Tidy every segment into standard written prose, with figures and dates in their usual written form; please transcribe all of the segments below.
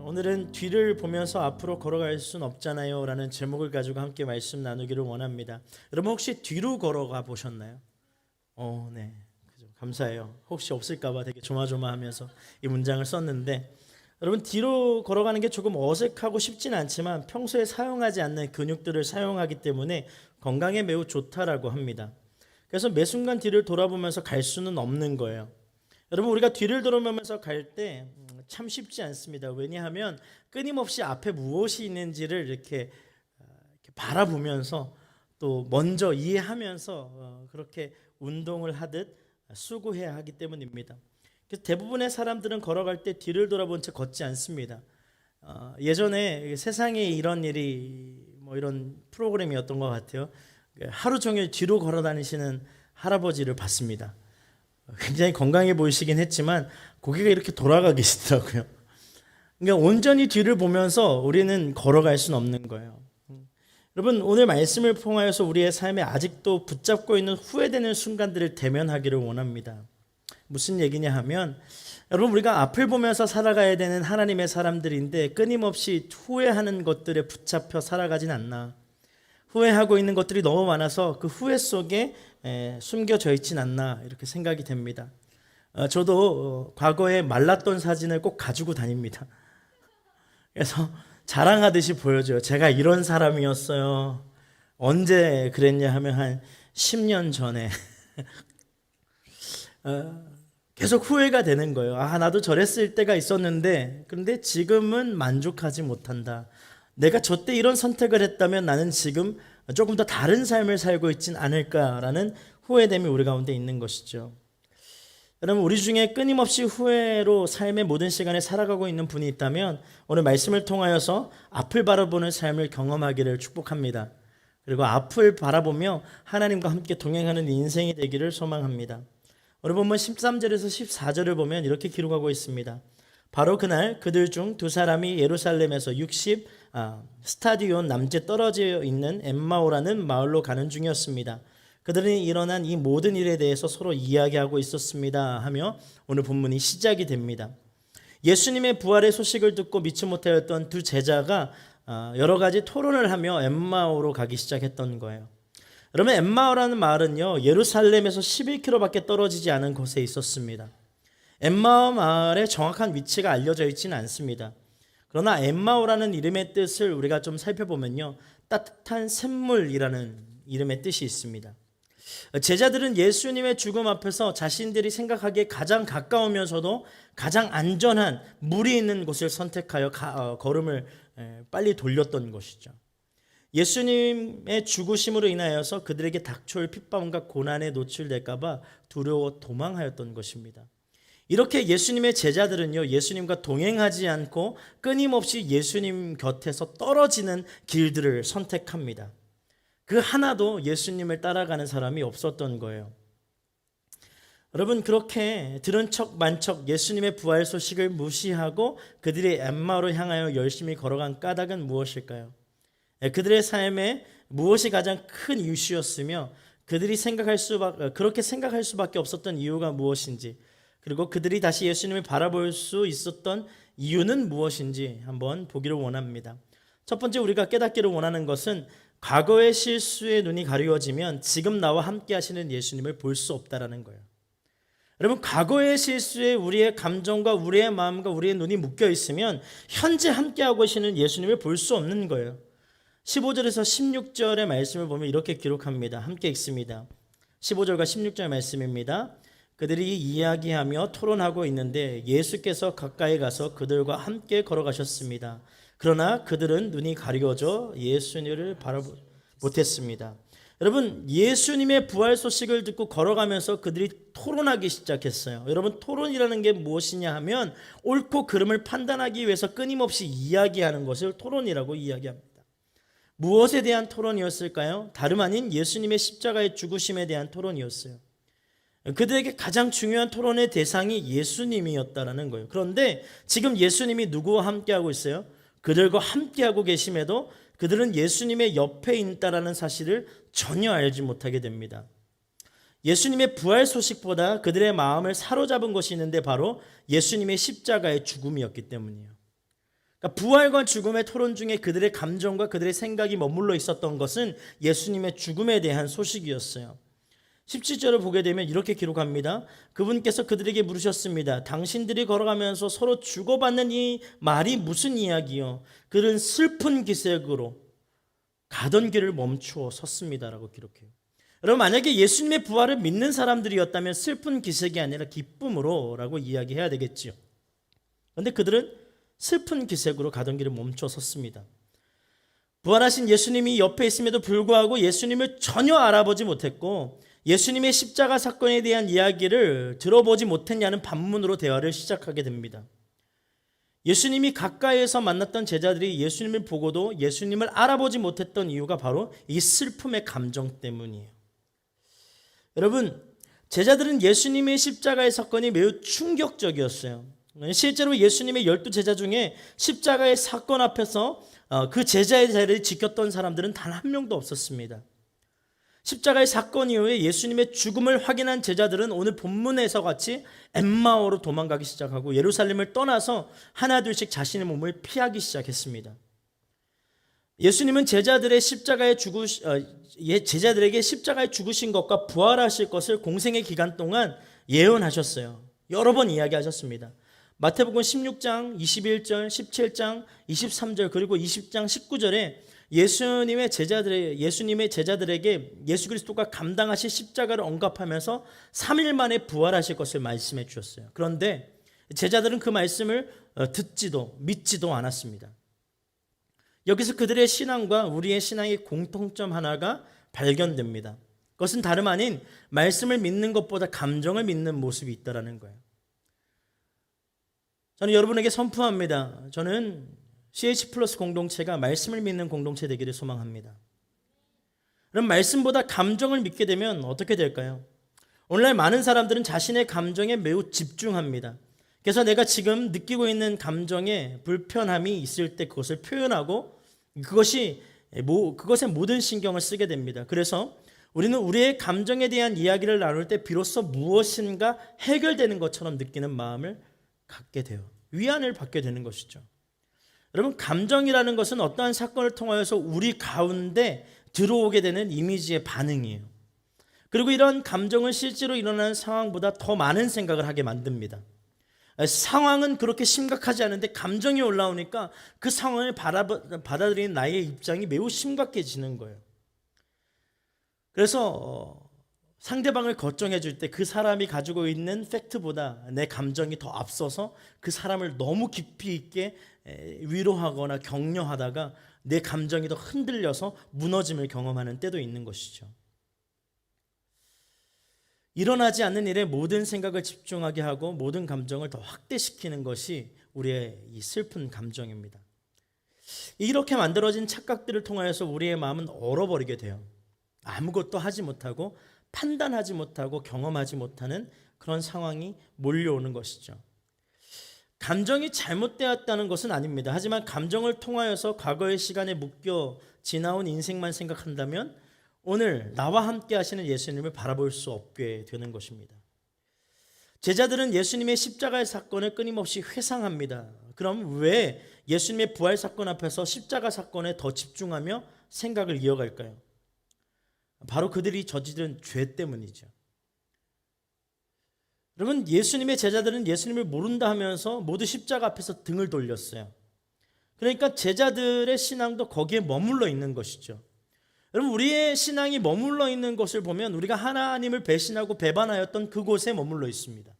오늘은 뒤를 보면서 앞으로 걸어갈 순 없잖아요 라는 제목을 가지고 함께 말씀 나누기를 원합니다. 여러분 혹시 뒤로 걸어가 보셨나요? 네. 감사해요. 혹시 없을까봐 되게 조마조마하면서 이 문장을 썼는데, 여러분 뒤로 걸어가는 게 조금 어색하고 쉽진 않지만 평소에 사용하지 않는 근육들을 사용하기 때문에 건강에 매우 좋다라고 합니다. 그래서 매 순간 뒤를 돌아보면서 갈 수는 없는 거예요. 여러분 우리가 뒤를 돌아보면서 갈 때 참 쉽지 않습니다. 왜냐하면 끊임없이 앞에 무엇이 있는지를 이렇게 바라보면서 또 먼저 이해하면서 그렇게 운동을 하듯 수고해야 하기 때문입니다. 그래서 대부분의 사람들은 걸어갈 때 뒤를 돌아본 채 걷지 않습니다. 예전에 세상에 이런 일이 이런 프로그램이었던 것 같아요. 하루 종일 뒤로 걸어 다니시는 할아버지를 봤습니다. 굉장히 건강해 보이시긴 했지만 고개가 이렇게 돌아가 계시더라고요. 그러니까 온전히 뒤를 보면서 우리는 걸어갈 수는 없는 거예요. 여러분 오늘 말씀을 통하여서 우리의 삶에 아직도 붙잡고 있는 후회되는 순간들을 대면하기를 원합니다. 무슨 얘기냐 하면, 여러분 우리가 앞을 보면서 살아가야 되는 하나님의 사람들인데 끊임없이 후회하는 것들에 붙잡혀 살아가진 않나, 후회하고 있는 것들이 너무 많아서 그 후회 속에 숨겨져 있진 않나 이렇게 생각이 됩니다. 저도 과거에 말랐던 사진을 꼭 가지고 다닙니다. 그래서 자랑하듯이 보여줘요. 제가 이런 사람이었어요. 언제 그랬냐 하면 한 10년 전에 계속 후회가 되는 거예요. 나도 저랬을 때가 있었는데 그런데 지금은 만족하지 못한다. 내가 저때 이런 선택을 했다면 나는 지금 조금 더 다른 삶을 살고 있진 않을까라는 후회됨이 우리 가운데 있는 것이죠. 여러분 우리 중에 끊임없이 후회로 삶의 모든 시간에 살아가고 있는 분이 있다면 오늘 말씀을 통하여서 앞을 바라보는 삶을 경험하기를 축복합니다. 그리고 앞을 바라보며 하나님과 함께 동행하는 인생이 되기를 소망합니다. 오늘 본문 13절에서 14절을 보면 이렇게 기록하고 있습니다. 바로 그날 그들 중 두 사람이 예루살렘에서 60 스타디온 남짓 떨어져 있는 엠마오라는 마을로 가는 중이었습니다. 그들은 일어난 이 모든 일에 대해서 서로 이야기하고 있었습니다 하며 오늘 본문이 시작이 됩니다. 예수님의 부활의 소식을 듣고 믿지 못하였던 두 제자가 여러 가지 토론을 하며 엠마오로 가기 시작했던 거예요. 여러분 엠마오라는 마을은요 예루살렘에서 11km밖에 떨어지지 않은 곳에 있었습니다. 엠마오 마을의 정확한 위치가 알려져 있지는 않습니다. 그러나 엠마오라는 이름의 뜻을 우리가 좀 살펴보면요 따뜻한 샘물이라는 이름의 뜻이 있습니다. 제자들은 예수님의 죽음 앞에서 자신들이 생각하기에 가장 가까우면서도 가장 안전한 물이 있는 곳을 선택하여 걸음을 빨리 돌렸던 것이죠. 예수님의 죽으심으로 인하여서 그들에게 닥쳐올 핍박과 고난에 노출될까 봐 두려워 도망하였던 것입니다. 이렇게 예수님의 제자들은요 예수님과 동행하지 않고 끊임없이 예수님 곁에서 떨어지는 길들을 선택합니다. 그 하나도 예수님을 따라가는 사람이 없었던 거예요. 여러분 그렇게 들은 척 만척 예수님의 부활 소식을 무시하고 그들이 엠마오로 향하여 열심히 걸어간 까닭은 무엇일까요? 그들의 삶에 무엇이 가장 큰 이슈였으며 그들이 그렇게 생각할 수밖에 없었던 이유가 무엇인지, 그리고 그들이 다시 예수님을 바라볼 수 있었던 이유는 무엇인지 한번 보기를 원합니다. 첫 번째 우리가 깨닫기를 원하는 것은 과거의 실수에 눈이 가리워지면 지금 나와 함께 하시는 예수님을 볼 수 없다라는 거예요. 여러분 과거의 실수에 우리의 감정과 우리의 마음과 우리의 눈이 묶여 있으면 현재 함께하고 계시는 예수님을 볼 수 없는 거예요. 15절에서 16절의 말씀을 보면 이렇게 기록합니다. 함께 읽습니다. 15절과 16절 말씀입니다. 그들이 이야기하며 토론하고 있는데 예수께서 가까이 가서 그들과 함께 걸어가셨습니다. 그러나 그들은 눈이 가려져 예수님을 바라보지 못했습니다. 여러분 예수님의 부활 소식을 듣고 걸어가면서 그들이 토론하기 시작했어요. 여러분 토론이라는 게 무엇이냐 하면 옳고 그름을 판단하기 위해서 끊임없이 이야기하는 것을 토론이라고 이야기합니다. 무엇에 대한 토론이었을까요? 다름 아닌 예수님의 십자가의 죽으심에 대한 토론이었어요. 그들에게 가장 중요한 토론의 대상이 예수님이었다라는 거예요. 그런데 지금 예수님이 누구와 함께하고 있어요? 그들과 함께하고 계심에도 그들은 예수님의 옆에 있다라는 사실을 전혀 알지 못하게 됩니다. 예수님의 부활 소식보다 그들의 마음을 사로잡은 것이 있는데 바로 예수님의 십자가의 죽음이었기 때문이에요. 그러니까 부활과 죽음의 토론 중에 그들의 감정과 그들의 생각이 머물러 있었던 것은 예수님의 죽음에 대한 소식이었어요. 17절을 보게 되면 이렇게 기록합니다. 그분께서 그들에게 물으셨습니다. 당신들이 걸어가면서 서로 주고받는 이 말이 무슨 이야기요? 그들은 슬픈 기색으로 가던 길을 멈추어 섰습니다라고 기록해요. 여러분, 만약에 예수님의 부활을 믿는 사람들이었다면 슬픈 기색이 아니라 기쁨으로라고 이야기해야 되겠지요. 그런데 그들은 슬픈 기색으로 가던 길을 멈춰 섰습니다. 부활하신 예수님이 옆에 있음에도 불구하고 예수님을 전혀 알아보지 못했고 예수님의 십자가 사건에 대한 이야기를 들어보지 못했냐는 반문으로 대화를 시작하게 됩니다. 예수님이 가까이에서 만났던 제자들이 예수님을 보고도 예수님을 알아보지 못했던 이유가 바로 이 슬픔의 감정 때문이에요. 여러분, 제자들은 예수님의 십자가의 사건이 매우 충격적이었어요. 실제로 예수님의 12제자 중에 십자가의 사건 앞에서 그 제자의 자리를 지켰던 사람들은 단 한 명도 없었습니다. 십자가의 사건 이후에 예수님의 죽음을 확인한 제자들은 오늘 본문에서 같이 엠마오로 도망가기 시작하고 예루살렘을 떠나서 하나둘씩 자신의 몸을 피하기 시작했습니다. 예수님은 제자들에게 십자가에 죽으신 것과 부활하실 것을 공생의 기간 동안 예언하셨어요. 여러 번 이야기하셨습니다. 마태복음 16장 21절, 17장 23절 그리고 20장 19절에 예수님의 제자들에게 예수 그리스도가 감당하실 십자가를 언급하면서 3일 만에 부활하실 것을 말씀해 주셨어요. 그런데 제자들은 그 말씀을 듣지도 믿지도 않았습니다. 여기서 그들의 신앙과 우리의 신앙의 공통점 하나가 발견됩니다. 그것은 다름 아닌 말씀을 믿는 것보다 감정을 믿는 모습이 있다는 거예요. 저는 여러분에게 선포합니다. 저는 CH 플러스 공동체가 말씀을 믿는 공동체 되기를 소망합니다. 그럼 말씀보다 감정을 믿게 되면 어떻게 될까요? 오늘날 많은 사람들은 자신의 감정에 매우 집중합니다. 그래서 내가 지금 느끼고 있는 감정에 불편함이 있을 때 그것을 표현하고 그것에 모든 신경을 쓰게 됩니다. 그래서 우리는 우리의 감정에 대한 이야기를 나눌 때 비로소 무엇인가 해결되는 것처럼 느끼는 마음을 갖게 돼요. 위안을 받게 되는 것이죠. 여러분, 감정이라는 것은 어떠한 사건을 통하여서 우리 가운데 들어오게 되는 이미지의 반응이에요. 그리고 이런 감정은 실제로 일어나는 상황보다 더 많은 생각을 하게 만듭니다. 상황은 그렇게 심각하지 않은데 감정이 올라오니까 그 상황을 받아들이는 나의 입장이 매우 심각해지는 거예요. 그래서 상대방을 걱정해 줄 때 그 사람이 가지고 있는 팩트보다 내 감정이 더 앞서서 그 사람을 너무 깊이 있게 위로하거나 격려하다가 내 감정이 더 흔들려서 무너짐을 경험하는 때도 있는 것이죠. 일어나지 않는 일에 모든 생각을 집중하게 하고 모든 감정을 더 확대시키는 것이 우리의 이 슬픈 감정입니다. 이렇게 만들어진 착각들을 통하여서 우리의 마음은 얼어버리게 돼요. 아무것도 하지 못하고 판단하지 못하고 경험하지 못하는 그런 상황이 몰려오는 것이죠. 감정이 잘못되었다는 것은 아닙니다. 하지만 감정을 통하여서 과거의 시간에 묶여 지나온 인생만 생각한다면 오늘 나와 함께 하시는 예수님을 바라볼 수 없게 되는 것입니다. 제자들은 예수님의 십자가의 사건을 끊임없이 회상합니다. 그럼 왜 예수님의 부활 사건 앞에서 십자가 사건에 더 집중하며 생각을 이어갈까요? 바로 그들이 저지른 죄 때문이죠. 여러분, 예수님의 제자들은 예수님을 모른다 하면서 모두 십자가 앞에서 등을 돌렸어요. 그러니까 제자들의 신앙도 거기에 머물러 있는 것이죠. 여러분, 우리의 신앙이 머물러 있는 것을 보면 우리가 하나님을 배신하고 배반하였던 그곳에 머물러 있습니다.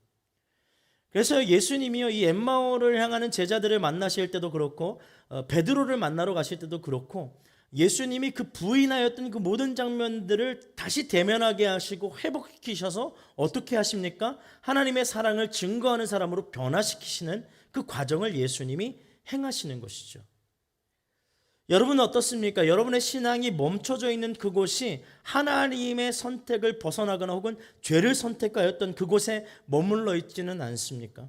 그래서 예수님이요, 이 엠마오를 향하는 제자들을 만나실 때도 그렇고 베드로를 만나러 가실 때도 그렇고 예수님이 그 부인하였던 그 모든 장면들을 다시 대면하게 하시고 회복시키셔서 어떻게 하십니까? 하나님의 사랑을 증거하는 사람으로 변화시키시는 그 과정을 예수님이 행하시는 것이죠. 여러분은 어떻습니까? 여러분의 신앙이 멈춰져 있는 그곳이 하나님의 선택을 벗어나거나 혹은 죄를 선택하였던 그곳에 머물러 있지는 않습니까?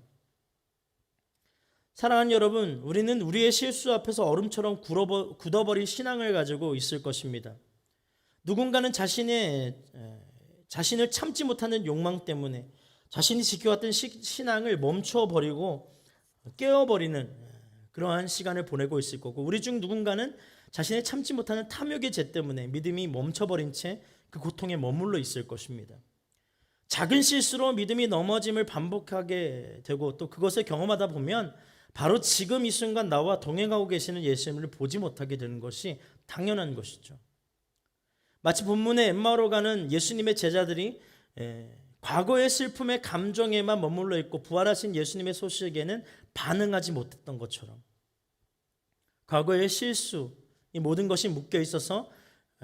사랑하는 여러분, 우리는 우리의 실수 앞에서 얼음처럼 굳어버린 신앙을 가지고 있을 것입니다. 누군가는 자신을 참지 못하는 욕망 때문에 자신이 지켜왔던 신앙을 멈춰버리고 깨어버리는 그러한 시간을 보내고 있을 거고, 우리 중 누군가는 자신의 참지 못하는 탐욕의 죄 때문에 믿음이 멈춰버린 채 그 고통에 머물러 있을 것입니다. 작은 실수로 믿음이 넘어짐을 반복하게 되고 또 그것을 경험하다 보면 바로 지금 이 순간 나와 동행하고 계시는 예수님을 보지 못하게 되는 것이 당연한 것이죠. 마치 본문의 엠마오로 가는 예수님의 제자들이 과거의 슬픔의 감정에만 머물러 있고 부활하신 예수님의 소식에는 반응하지 못했던 것처럼, 과거의 실수, 이 모든 것이 묶여 있어서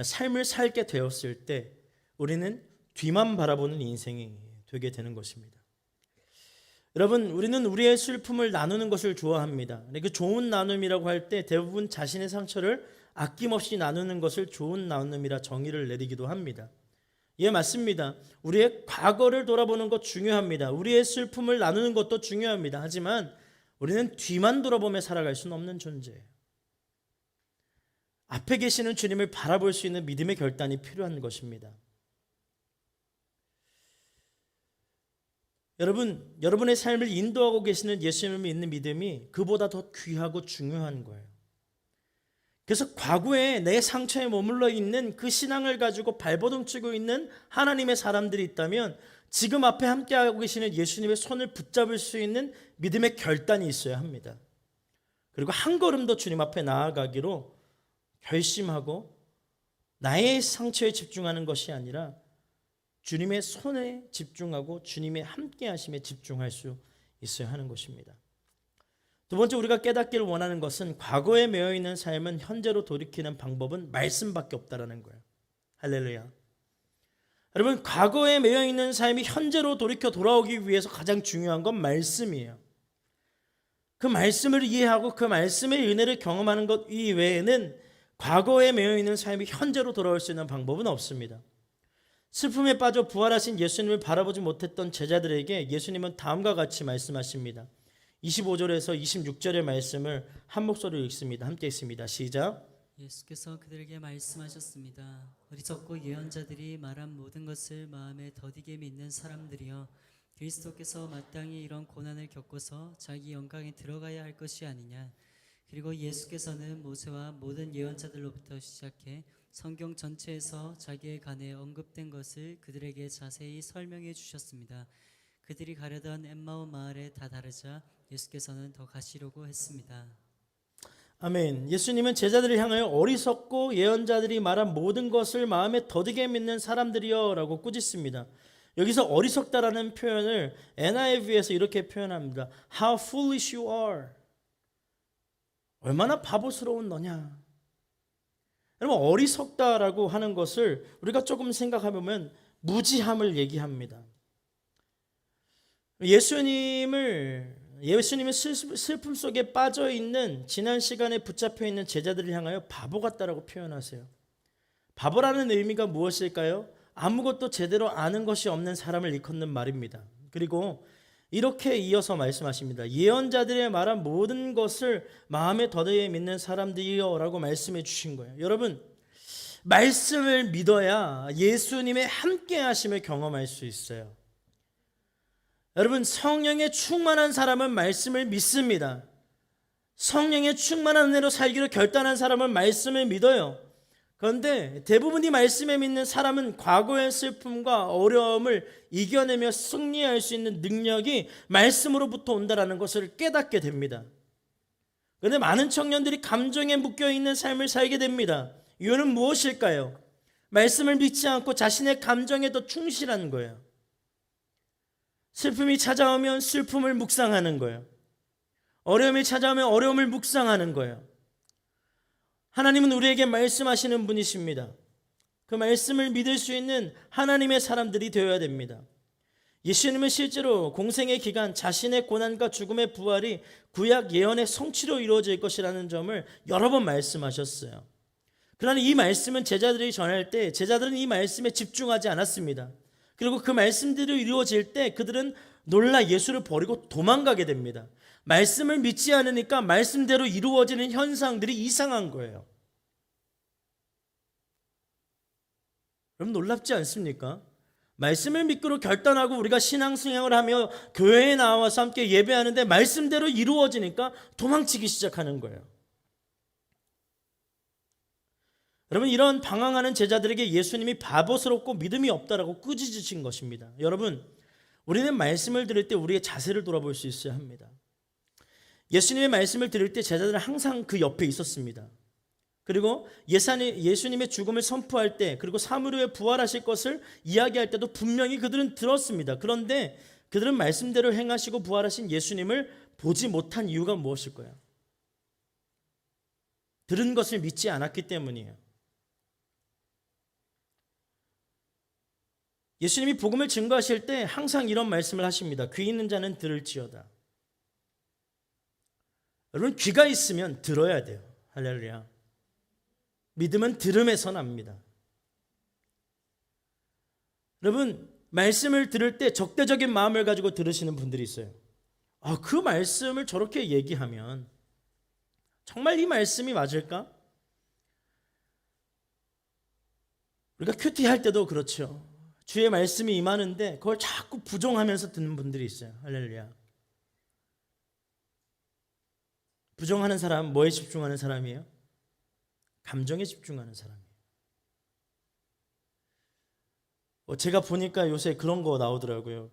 삶을 살게 되었을 때 우리는 뒤만 바라보는 인생이 되게 되는 것입니다. 여러분, 우리는 우리의 슬픔을 나누는 것을 좋아합니다. 그 좋은 나눔이라고 할 때 대부분 자신의 상처를 아낌없이 나누는 것을 좋은 나눔이라 정의를 내리기도 합니다. 예, 맞습니다. 우리의 과거를 돌아보는 것 중요합니다. 우리의 슬픔을 나누는 것도 중요합니다. 하지만 우리는 뒤만 돌아보며 살아갈 수는 없는 존재예요. 앞에 계시는 주님을 바라볼 수 있는 믿음의 결단이 필요한 것입니다. 여러분의 삶을 인도하고 계시는 예수님을 믿는 믿음이 그보다 더 귀하고 중요한 거예요. 그래서 과거에 내 상처에 머물러 있는 그 신앙을 가지고 발버둥치고 있는 하나님의 사람들이 있다면 지금 앞에 함께하고 계시는 예수님의 손을 붙잡을 수 있는 믿음의 결단이 있어야 합니다. 그리고 한 걸음 더 주님 앞에 나아가기로 결심하고 나의 상처에 집중하는 것이 아니라 주님의 손에 집중하고 주님의 함께 하심에 집중할 수 있어야 하는 것입니다. 두 번째, 우리가 깨닫기를 원하는 것은 과거에 매여 있는 삶은 현재로 돌이키는 방법은 말씀밖에 없다라는 거예요. 할렐루야. 여러분, 과거에 매여 있는 삶이 현재로 돌이켜 돌아오기 위해서 가장 중요한 건 말씀이에요. 그 말씀을 이해하고 그 말씀의 은혜를 경험하는 것 이외에는 과거에 매여 있는 삶이 현재로 돌아올 수 있는 방법은 없습니다. 슬픔에 빠져 부활하신 예수님을 바라보지 못했던 제자들에게 예수님은 다음과 같이 말씀하십니다. 25절에서 26절의 말씀을 한 목소리로 읽습니다. 함께 읽습니다. 시작. 예수께서 그들에게 말씀하셨습니다. 어리석고 예언자들이 말한 모든 것을 마음에 더디게 믿는 사람들이여, 그리스도께서 마땅히 이런 고난을 겪고서 자기 영광에 들어가야 할 것이 아니냐. 그리고 예수께서는 모세와 모든 예언자들로부터 시작해 성경 전체에서 자기에 관해 언급된 것을 그들에게 자세히 설명해 주셨습니다. 그들이 가려던 엠마오 마을에 다다르자 예수께서는 더 가시려고 했습니다. 아멘. 예수님은 제자들을 향하여 어리석고 예언자들이 말한 모든 것을 마음에 더디게 믿는 사람들이여 라고 꾸짖습니다. 여기서 어리석다라는 표현을 NIV에서 이렇게 표현합니다. How foolish you are. 얼마나 바보스러운 너냐. 여러분, 어리석다라고 하는 것을 우리가 조금 생각해보면 무지함을 얘기합니다. 예수님의 슬픔 속에 빠져있는, 지난 시간에 붙잡혀 있는 제자들을 향하여 바보 같다라고 표현하세요. 바보라는 의미가 무엇일까요? 아무것도 제대로 아는 것이 없는 사람을 일컫는 말입니다. 그리고 이렇게 이어서 말씀하십니다. 예언자들의 말한 모든 것을 마음에 더디게 믿는 사람들이여 라고 말씀해 주신 거예요. 여러분, 말씀을 믿어야 예수님의 함께 하심을 경험할 수 있어요. 여러분, 성령에 충만한 사람은 말씀을 믿습니다. 성령에 충만한 은혜로 살기로 결단한 사람은 말씀을 믿어요. 그런데 대부분이 말씀에 믿는 사람은 과거의 슬픔과 어려움을 이겨내며 승리할 수 있는 능력이 말씀으로부터 온다는 것을 깨닫게 됩니다. 그런데 많은 청년들이 감정에 묶여있는 삶을 살게 됩니다. 이유는 무엇일까요? 말씀을 믿지 않고 자신의 감정에 더 충실한 거예요. 슬픔이 찾아오면 슬픔을 묵상하는 거예요. 어려움이 찾아오면 어려움을 묵상하는 거예요. 하나님은 우리에게 말씀하시는 분이십니다. 그 말씀을 믿을 수 있는 하나님의 사람들이 되어야 됩니다. 예수님은 실제로 공생의 기간 자신의 고난과 죽음의 부활이 구약 예언의 성취로 이루어질 것이라는 점을 여러 번 말씀하셨어요. 그러나 이 말씀은 제자들이 전할 때 제자들은 이 말씀에 집중하지 않았습니다. 그리고 그 말씀들이 이루어질 때 그들은 놀라 예수를 버리고 도망가게 됩니다. 말씀을 믿지 않으니까 말씀대로 이루어지는 현상들이 이상한 거예요. 여러분, 놀랍지 않습니까? 말씀을 믿기로 결단하고 우리가 신앙생활을 하며 교회에 나와서 함께 예배하는데 말씀대로 이루어지니까 도망치기 시작하는 거예요. 여러분, 이런 방황하는 제자들에게 예수님이 바보스럽고 믿음이 없다라고 꾸짖으신 것입니다. 여러분, 우리는 말씀을 들을 때 우리의 자세를 돌아볼 수 있어야 합니다. 예수님의 말씀을 들을 때 제자들은 항상 그 옆에 있었습니다. 그리고 예수님의 죽음을 선포할 때, 그리고 사흘 후에 부활하실 것을 이야기할 때도 분명히 그들은 들었습니다. 그런데 그들은 말씀대로 행하시고 부활하신 예수님을 보지 못한 이유가 무엇일까요? 들은 것을 믿지 않았기 때문이에요. 예수님이 복음을 증거하실 때 항상 이런 말씀을 하십니다. 귀 있는 자는 들을지어다. 여러분, 귀가 있으면 들어야 돼요. 할렐루야. 믿음은 들음에서 납니다. 여러분, 말씀을 들을 때 적대적인 마음을 가지고 들으시는 분들이 있어요. 그 말씀을 저렇게 얘기하면 정말 이 말씀이 맞을까? 우리가 큐티할 때도 그렇죠. 주의 말씀이 임하는데 그걸 자꾸 부정하면서 듣는 분들이 있어요. 할렐루야. 부정하는 사람, 뭐에 집중하는 사람이에요? 감정에 집중하는 사람이에요. 제가 보니까 요새 그런 거 나오더라고요.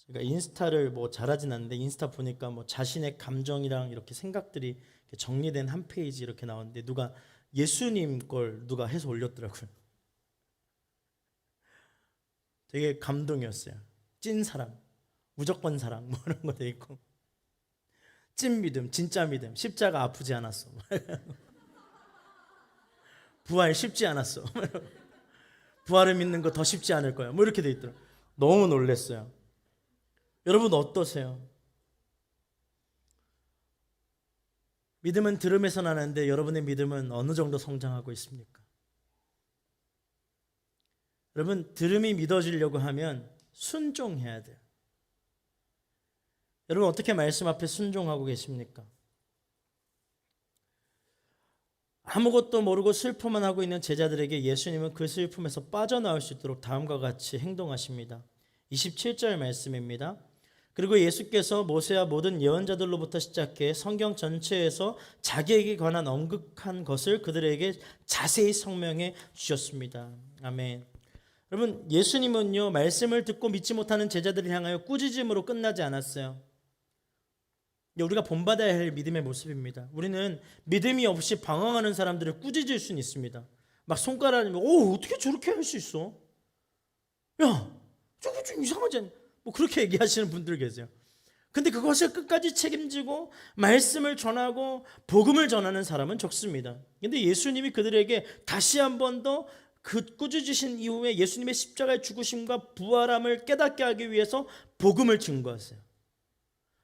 제가 인스타를 잘하진 않는데 인스타 보니까 자신의 감정이랑 이렇게 생각들이 이렇게 정리된 한 페이지 이렇게 나오는데 누가 예수님 걸 누가 해서 올렸더라고요. 되게 감동이었어요. 찐 사랑, 무조건 사랑 이런 거 돼 있고, 찐 믿음, 진짜 믿음, 십자가 아프지 않았어. 부활 쉽지 않았어. 부활을 믿는 거 더 쉽지 않을 거야. 이렇게 돼 있더라고요. 너무 놀랐어요. 여러분 어떠세요? 믿음은 들음에서 나는데 여러분의 믿음은 어느 정도 성장하고 있습니까? 여러분, 들음이 믿어지려고 하면 순종해야 돼요. 여러분, 어떻게 말씀 앞에 순종하고 계십니까? 아무것도 모르고 슬픔만 하고 있는 제자들에게 예수님은 그 슬픔에서 빠져나올 수 있도록 다음과 같이 행동하십니다. 27절 말씀입니다. 그리고 예수께서 모세와 모든 예언자들로부터 시작해 성경 전체에서 자기에게 관한 언급한 것을 그들에게 자세히 설명해 주셨습니다. 아멘. 여러분, 예수님은요, 말씀을 듣고 믿지 못하는 제자들을 향하여 꾸짖음으로 끝나지 않았어요. 우리가 본받아야 할 믿음의 모습입니다. 우리는 믿음이 없이 방황하는 사람들을 꾸짖을 수는 있습니다. 막 손가락으로 어떻게 저렇게 할 수 있어? 야, 저거 좀 이상하지 않냐? 그렇게 얘기하시는 분들 계세요. 근데 그것을 끝까지 책임지고 말씀을 전하고 복음을 전하는 사람은 적습니다. 근데 예수님이 그들에게 다시 한 번 더 그 꾸짖으신 이후에 예수님의 십자가의 죽으심과 부활함을 깨닫게 하기 위해서 복음을 증거하세요.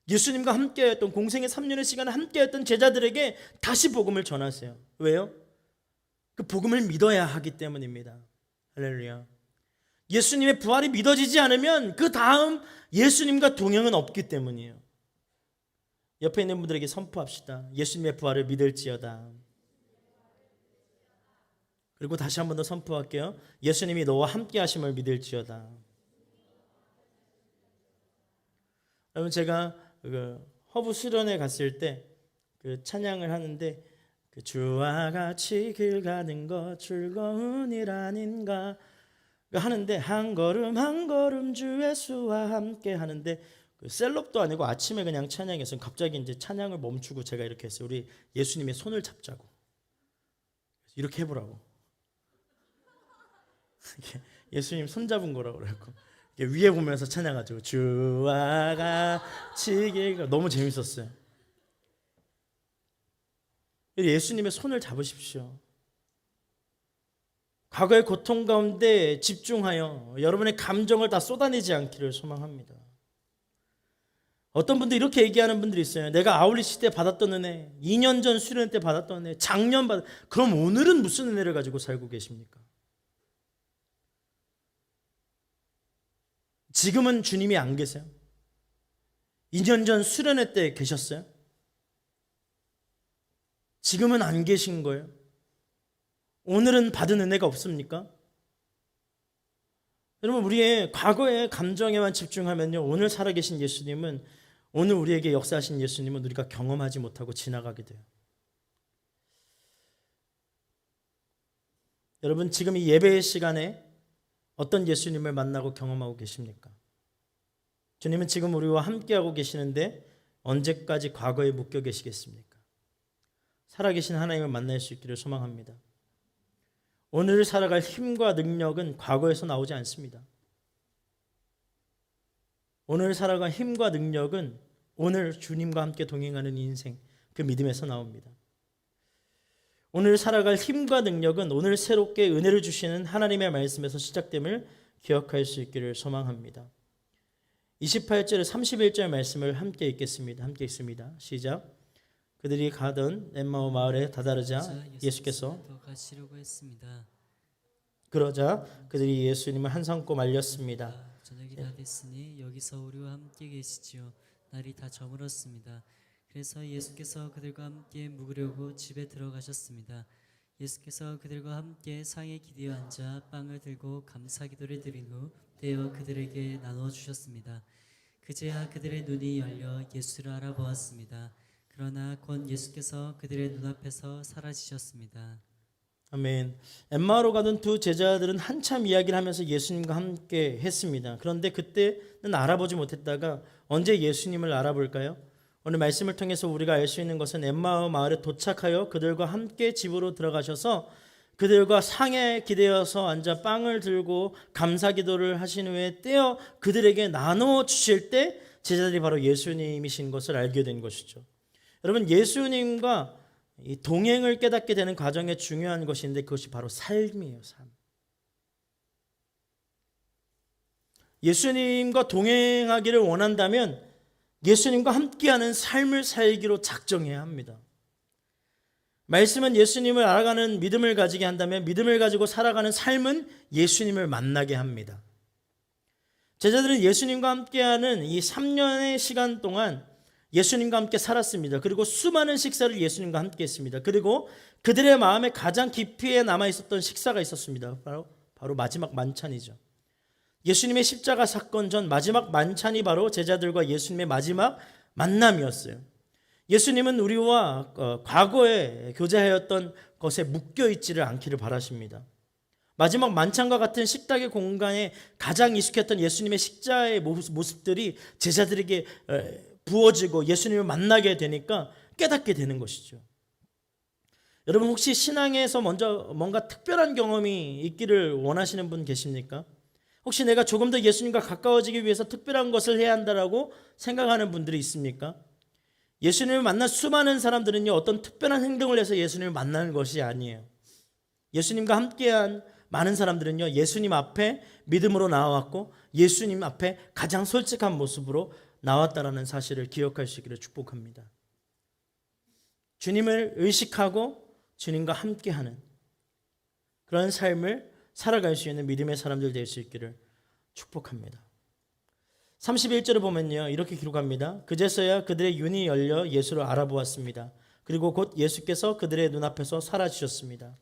예수님과 함께했던 공생의 3년의 시간을 함께했던 제자들에게 다시 복음을 전하세요. 왜요? 그 복음을 믿어야 하기 때문입니다. 할렐루야. 예수님의 부활이 믿어지지 않으면 그 다음 예수님과 동행은 없기 때문이에요. 옆에 있는 분들에게 선포합시다. 예수님의 부활을 믿을지어다. 그리고 다시 한 번 더 선포할게요. 예수님이 너와 함께 하심을 믿을지어다. 여러분, 제가 허브 수련회 갔을 때 찬양을 하는데 주와 같이 길 가는 것 즐거운 일 아닌가 하는데 한 걸음 한 걸음 주 예수와 함께 하는데 셀럽도 아니고 아침에 그냥 찬양했어요. 갑자기 이제 찬양을 멈추고 제가 이렇게 했어요. 우리 예수님의 손을 잡자고. 이렇게 해보라고. 예수님 손 잡은 거라고 그래갖고 위에 보면서 찬양하죠. 주와 같이 길 너무 재밌었어요. 예수님의 손을 잡으십시오. 과거의 고통 가운데 집중하여 여러분의 감정을 다 쏟아내지 않기를 소망합니다. 어떤 분들 이렇게 얘기하는 분들이 있어요. 내가 아울리시 때 받았던 은혜, 2년 전 수련 때 받았던 은혜, 작년 그럼 오늘은 무슨 은혜를 가지고 살고 계십니까? 지금은 주님이 안 계세요? 2년 전 수련회 때 계셨어요? 지금은 안 계신 거예요? 오늘은 받은 은혜가 없습니까? 여러분, 우리의 과거의 감정에만 집중하면요, 오늘 살아계신 예수님은, 오늘 우리에게 역사하신 예수님은 우리가 경험하지 못하고 지나가게 돼요. 여러분, 지금 이 예배의 시간에 어떤 예수님을 만나고 경험하고 계십니까? 주님은 지금 우리와 함께하고 계시는데 언제까지 과거에 묶여 계시겠습니까? 살아계신 하나님을 만날 수 있기를 소망합니다. 오늘을 살아갈 힘과 능력은 과거에서 나오지 않습니다. 오늘 살아갈 힘과 능력은 오늘 주님과 함께 동행하는 인생, 그 믿음에서 나옵니다. 오늘 살아갈 힘과 능력은 오늘 새롭게 은혜를 주시는 하나님의 말씀에서 시작됨을 기억할 수 있기를 소망합니다. 28절 31절 말씀을 함께 읽겠습니다. 함께 읽습니다. 시작. 그들이 가던 엠마오 마을에 다다르자 예수께서 더 가시려고 했습니다. 그러자 그들이 예수님을 한 삼고 말렸습니다. 저녁이 다 됐으니 여기서 우리와 함께 계시지요. 날이 다 저물었습니다. 그래서 예수께서 그들과 함께 묵으려고 집에 들어가셨습니다. 예수께서 그들과 함께 상에 기대어 앉아 빵을 들고 감사기도를 드린 후 떼어 그들에게 나누어 주셨습니다. 그제야 그들의 눈이 열려 예수를 알아보았습니다. 그러나 곧 예수께서 그들의 눈앞에서 사라지셨습니다. 아멘. 엠마오로 가던 두 제자들은 한참 이야기를 하면서 예수님과 함께 했습니다. 그런데 그때는 알아보지 못했다가 언제 예수님을 알아볼까요? 오늘 말씀을 통해서 우리가 알 수 있는 것은 엠마오 마을에 도착하여 그들과 함께 집으로 들어가셔서 그들과 상에 기대어서 앉아 빵을 들고 감사기도를 하신 후에 떼어 그들에게 나누어 주실 때 제자들이 바로 예수님이신 것을 알게 된 것이죠. 여러분, 예수님과 이 동행을 깨닫게 되는 과정에 중요한 것인데 그것이 바로 삶이에요. 삶. 예수님과 동행하기를 원한다면 예수님과 함께하는 삶을 살기로 작정해야 합니다. 말씀은 예수님을 알아가는 믿음을 가지게 한다면 믿음을 가지고 살아가는 삶은 예수님을 만나게 합니다. 제자들은 예수님과 함께하는 이 3년의 시간 동안 예수님과 함께 살았습니다. 그리고 수많은 식사를 예수님과 함께 했습니다. 그리고 그들의 마음에 가장 깊이에 남아있었던 식사가 있었습니다. 바로 마지막 만찬이죠. 예수님의 십자가 사건 전 마지막 만찬이 바로 제자들과 예수님의 마지막 만남이었어요. 예수님은 우리와 과거에 교제하였던 것에 묶여있지를 않기를 바라십니다. 마지막 만찬과 같은 식탁의 공간에 가장 익숙했던 예수님의 식자의 모습들이 제자들에게 부어지고 예수님을 만나게 되니까 깨닫게 되는 것이죠. 여러분, 혹시 신앙에서 먼저 뭔가 특별한 경험이 있기를 원하시는 분 계십니까? 혹시 내가 조금 더 예수님과 가까워지기 위해서 특별한 것을 해야 한다라고 생각하는 분들이 있습니까? 예수님을 만난 수많은 사람들은요, 어떤 특별한 행동을 해서 예수님을 만나는 것이 아니에요. 예수님과 함께한 많은 사람들은요, 예수님 앞에 믿음으로 나와왔고 예수님 앞에 가장 솔직한 모습으로 나왔다라는 사실을 기억할 수 있기를 축복합니다. 주님을 의식하고 주님과 함께하는 그런 삶을 살아갈 수 있는 믿음의 사람들 될 수 있기를 축복합니다. 31절을 보면요, 이렇게 기록합니다. 그제서야 그들의 눈이 열려 예수를 알아보았습니다. 그리고 곧 예수께서 그들의 눈앞에서 사라지셨습니다.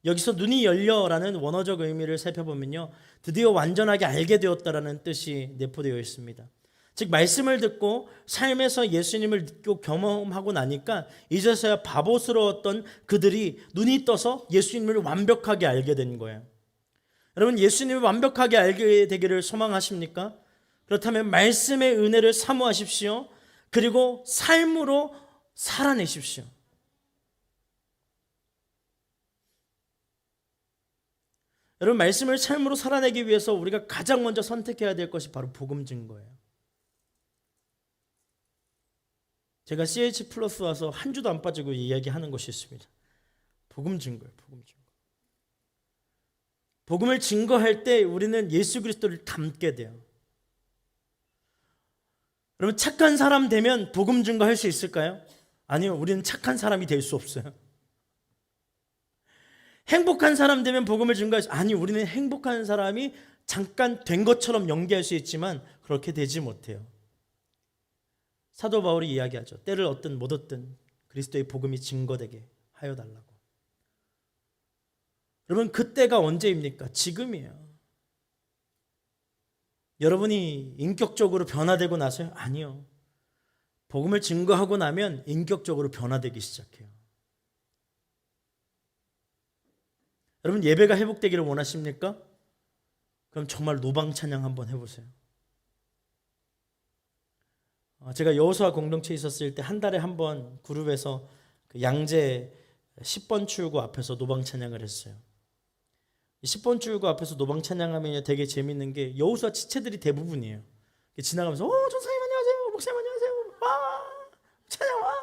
여기서 눈이 열려라는 원어적 의미를 살펴보면요, 드디어 완전하게 알게 되었다라는 뜻이 내포되어 있습니다. 즉, 말씀을 듣고 삶에서 예수님을 느끼고 경험하고 나니까 이제서야 바보스러웠던 그들이 눈이 떠서 예수님을 완벽하게 알게 된 거예요. 여러분, 예수님을 완벽하게 알게 되기를 소망하십니까? 그렇다면 말씀의 은혜를 사모하십시오. 그리고 삶으로 살아내십시오. 여러분, 말씀을 삶으로 살아내기 위해서 우리가 가장 먼저 선택해야 될 것이 바로 복음 증거예요. 제가 CH 플러스 와서 한 주도 안 빠지고 이야기하는 것이 있습니다. 복음 증거예요. 복음 증거. 복음을 증거할 때 우리는 예수 그리스도를 닮게 돼요. 여러분, 착한 사람 되면 복음 증거할 수 있을까요? 아니요. 우리는 착한 사람이 될 수 없어요. 행복한 사람 되면 복음을 증거할 수, 아니, 우리는 행복한 사람이 잠깐 된 것처럼 연기할 수 있지만 그렇게 되지 못해요. 사도 바울이 이야기하죠. 때를 얻든 못 얻든 그리스도의 복음이 증거되게 하여 달라고. 여러분, 그때가 언제입니까? 지금이에요. 여러분이 인격적으로 변화되고 나서요? 아니요. 복음을 증거하고 나면 인격적으로 변화되기 시작해요. 여러분 예배가 회복되기를 원하십니까? 그럼 정말 노방 찬양 한번 해보세요. 제가 여호수아 공동체에 있었을 때 한 달에 한 번 그룹에서 그 양재 10번 출구 앞에서 노방 찬양을 했어요. 10번 출구 앞에서 노방 찬양하면 되게 재밌는 게 여호수아 지체들이 대부분이에요. 지나가면서 전사님 안녕하세요, 목사님 안녕하세요, 와 찬양 와.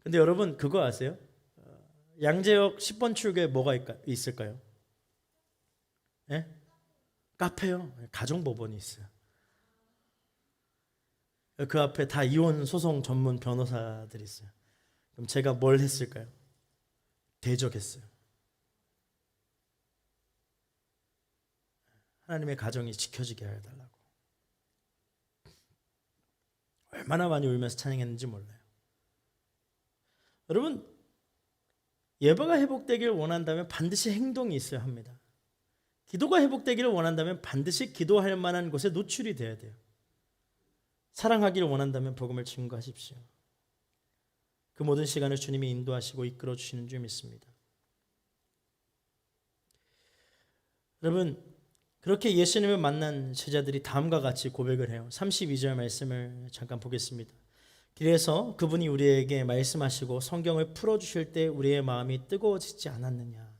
근데 여러분 그거 아세요? 양재역 10번 출구에 뭐가 있을까요? 예? 카페요. 가정법원이 있어요. 그 앞에 다 이혼 소송 전문 변호사들이 있어요. 그럼 제가 뭘 했을까요? 대적했어요. 하나님의 가정이 지켜지게 해달라고. 얼마나 많이 울면서 찬양했는지 몰라요. 여러분 예배가 회복되기를 원한다면 반드시 행동이 있어야 합니다. 기도가 회복되기를 원한다면 반드시 기도할 만한 곳에 노출이 돼야 돼요. 사랑하기를 원한다면 복음을 증거하십시오. 그 모든 시간을 주님이 인도하시고 이끌어 주시는 줄 믿습니다. 여러분 그렇게 예수님을 만난 제자들이 다음과 같이 고백을 해요. 32절 말씀을 잠깐 보겠습니다. 그래서 그분이 우리에게 말씀하시고 성경을 풀어주실 때 우리의 마음이 뜨거워지지 않았느냐.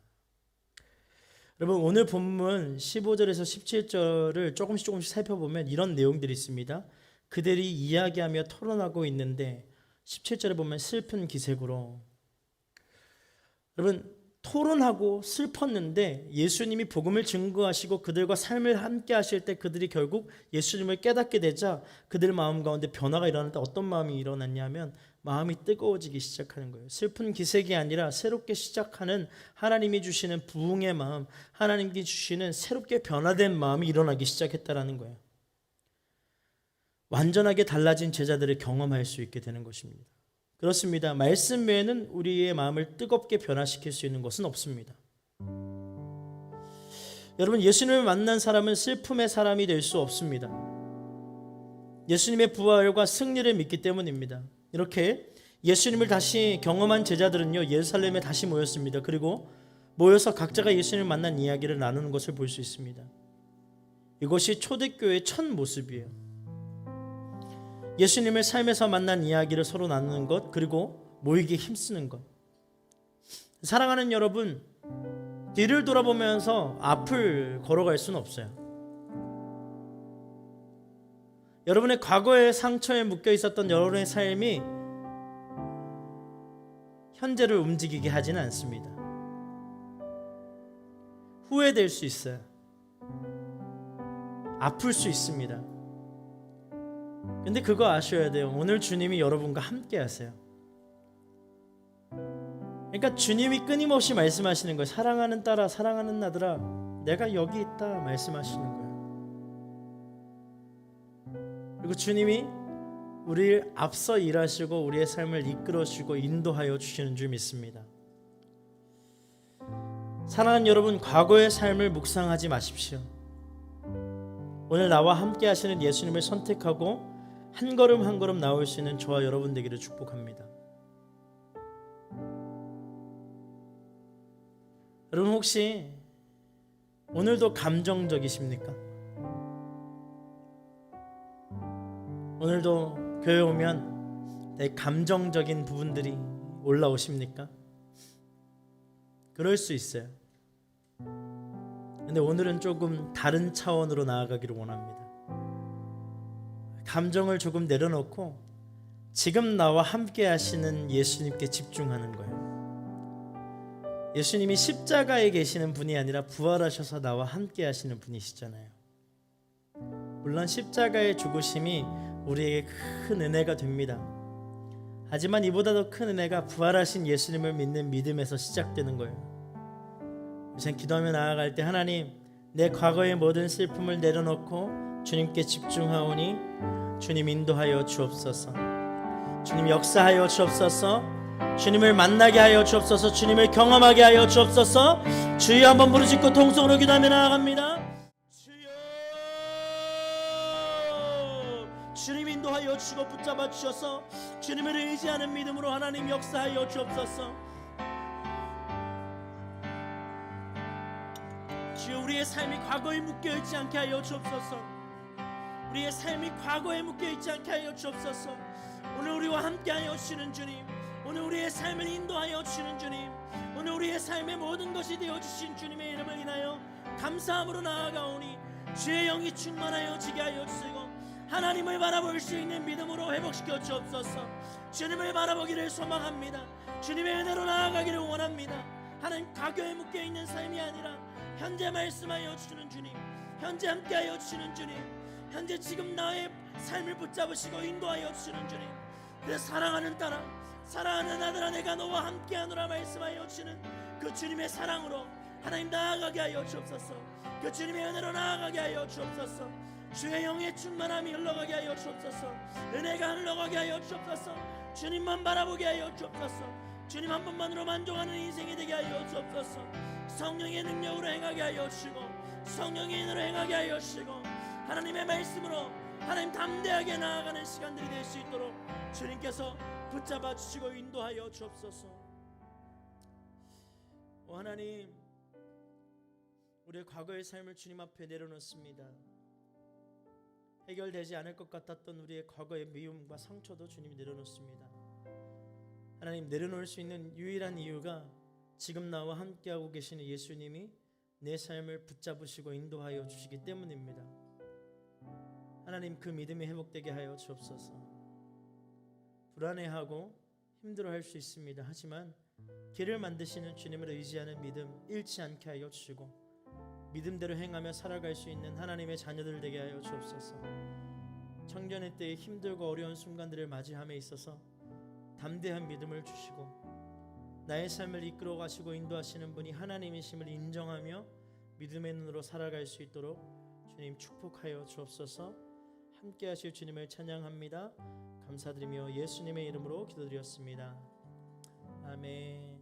여러분 오늘 본문 15절에서 17절을 조금씩 살펴보면 이런 내용들이 있습니다. 그들이 이야기하며 토론하고 있는데 17절에 보면 슬픈 기색으로, 여러분 토론하고 슬펐는데 예수님이 복음을 증거하시고 그들과 삶을 함께 하실 때 그들이 결국 예수님을 깨닫게 되자 그들 마음 가운데 변화가 일어나는데 어떤 마음이 일어났냐면 마음이 뜨거워지기 시작하는 거예요. 슬픈 기색이 아니라 새롭게 시작하는 하나님이 주시는 부흥의 마음, 하나님께 주시는 새롭게 변화된 마음이 일어나기 시작했다라는 거예요. 완전하게 달라진 제자들을 경험할 수 있게 되는 것입니다. 그렇습니다. 말씀 외에는 우리의 마음을 뜨겁게 변화시킬 수 있는 것은 없습니다. 여러분 예수님을 만난 사람은 슬픔의 사람이 될 수 없습니다. 예수님의 부활과 승리를 믿기 때문입니다. 이렇게 예수님을 다시 경험한 제자들은요 예루살렘에 다시 모였습니다. 그리고 모여서 각자가 예수님을 만난 이야기를 나누는 것을 볼 수 있습니다. 이것이 초대교회의 첫 모습이에요. 예수님을 삶에서 만난 이야기를 서로 나누는 것, 그리고 모이기에 힘쓰는 것. 사랑하는 여러분, 뒤를 돌아보면서 앞을 걸어갈 수는 없어요. 여러분의 과거의 상처에 묶여 있었던 여러분의 삶이 현재를 움직이게 하지는 않습니다. 후회될 수 있어요. 아플 수 있습니다. 근데 그거 아셔야 돼요. 오늘 주님이 여러분과 함께 하세요. 그러니까 주님이 끊임없이 말씀하시는 거예요. 사랑하는 딸아, 사랑하는 아들아, 내가 여기 있다 말씀하시는 거예요. 그리고 주님이 우리를 앞서 일하시고 우리의 삶을 이끌어 주시고 인도하여 주시는 줄 믿습니다. 사랑하는 여러분, 과거의 삶을 묵상하지 마십시오. 오늘 나와 함께 하시는 예수님을 선택하고 한 걸음 한 걸음 나올 수 있는 저와 여러분 되기를 축복합니다. 여러분 혹시 오늘도 감정적이십니까? 오늘도 교회 오면 되게 감정적인 부분들이 올라오십니까? 그럴 수 있어요. 근데 오늘은 조금 다른 차원으로 나아가기를 원합니다. 감정을 조금 내려놓고 지금 나와 함께 하시는 예수님께 집중하는 거예요. 예수님이 십자가에 계시는 분이 아니라 부활하셔서 나와 함께 하시는 분이시잖아요. 물론 십자가의 죽으심이 우리에게 큰 은혜가 됩니다. 하지만 이보다 더 큰 은혜가 부활하신 예수님을 믿는 믿음에서 시작되는 거예요. 우선 기도하며 나아갈 때 하나님, 내 과거의 모든 슬픔을 내려놓고 주님께 집중하오니 주님 인도하여 주옵소서. 주님 역사하여 주옵소서. 주님을 만나게 하여 주옵소서. 주님을 경험하게 하여 주옵소서. 주여 한번 부르짖고 통성으로 기도하며 나아갑니다. 주여. 주님 인도하여 주시고 붙잡아 주셔서 주님을 의지하는 믿음으로 하나님 역사하여 주옵소서. 주여, 우리의 삶이 과거에 묶여있지 않게 하여 주옵소서. 우리의 삶이 과거에 묶여있지 않게 하여 주옵소서. 오늘 우리와 함께하여 주시는 주님, 오늘 우리의 삶을 인도하여 주시는 주님, 오늘 우리의 삶의 모든 것이 되어주신 주님의 이름을 인하여 감사함으로 나아가오니 주의 영이 충만하여지게 하여 주시고 하나님을 바라볼 수 있는 믿음으로 회복시켜 주옵소서. 주님을 바라보기를 소망합니다. 주님의 은혜로 나아가기를 원합니다. 하나님, 과거에 묶여있는 삶이 아니라 현재 말씀하여 주시는 주님, 현재 함께하여 주시는 주님, 현재 지금 나의 삶을 붙잡으시고 인도하여 주시는 주님, 그래서 사랑하는 딸아, 사랑하는 아들아, 내가 너와 함께하노라 말씀하여 주시는 그 주님의 사랑으로 하나님 나아가게 하여 주옵소서. 그 주님의 은혜로 나아가게 하여 주옵소서. 주의 영의 충만함이 흘러가게 하여 주옵소서. 은혜가 흘러가게 하여 주옵소서. 주님만 바라보게 하여 주옵소서. 주님 한 분만으로 만족하는 인생이 되게 하여 주옵소서. 성령의 능력으로 행하게 하여 주시고 성령의 인으로 행하게 하여 주시고 하나님의 말씀으로 하나님 담대하게 나아가는 시간들이 될 수 있도록 주님께서 붙잡아 주시고 인도하여 주옵소서. 오 하나님, 우리의 과거의 삶을 주님 앞에 내려놓습니다. 해결되지 않을 것 같았던 우리의 과거의 미움과 상처도 주님이 내려놓습니다. 하나님, 내려놓을 수 있는 유일한 이유가 지금 나와 함께하고 계시는 예수님이 내 삶을 붙잡으시고 인도하여 주시기 때문입니다. 하나님, 그 믿음이 회복되게 하여 주옵소서. 불안해하고 힘들어할 수 있습니다. 하지만 길을 만드시는 주님을 의지하는 믿음 잃지 않게 하여 주시고 믿음대로 행하며 살아갈 수 있는 하나님의 자녀들 되게 하여 주옵소서. 청년의 때에 힘들고 어려운 순간들을 맞이함에 있어서 담대한 믿음을 주시고 나의 삶을 이끌어 가시고 인도하시는 분이 하나님이심을 인정하며 믿음의 눈으로 살아갈 수 있도록 주님 축복하여 주옵소서. 함께 하실 주님을 찬양합니다. 감사드리며 예수님의 이름으로 기도드렸습니다. 아멘.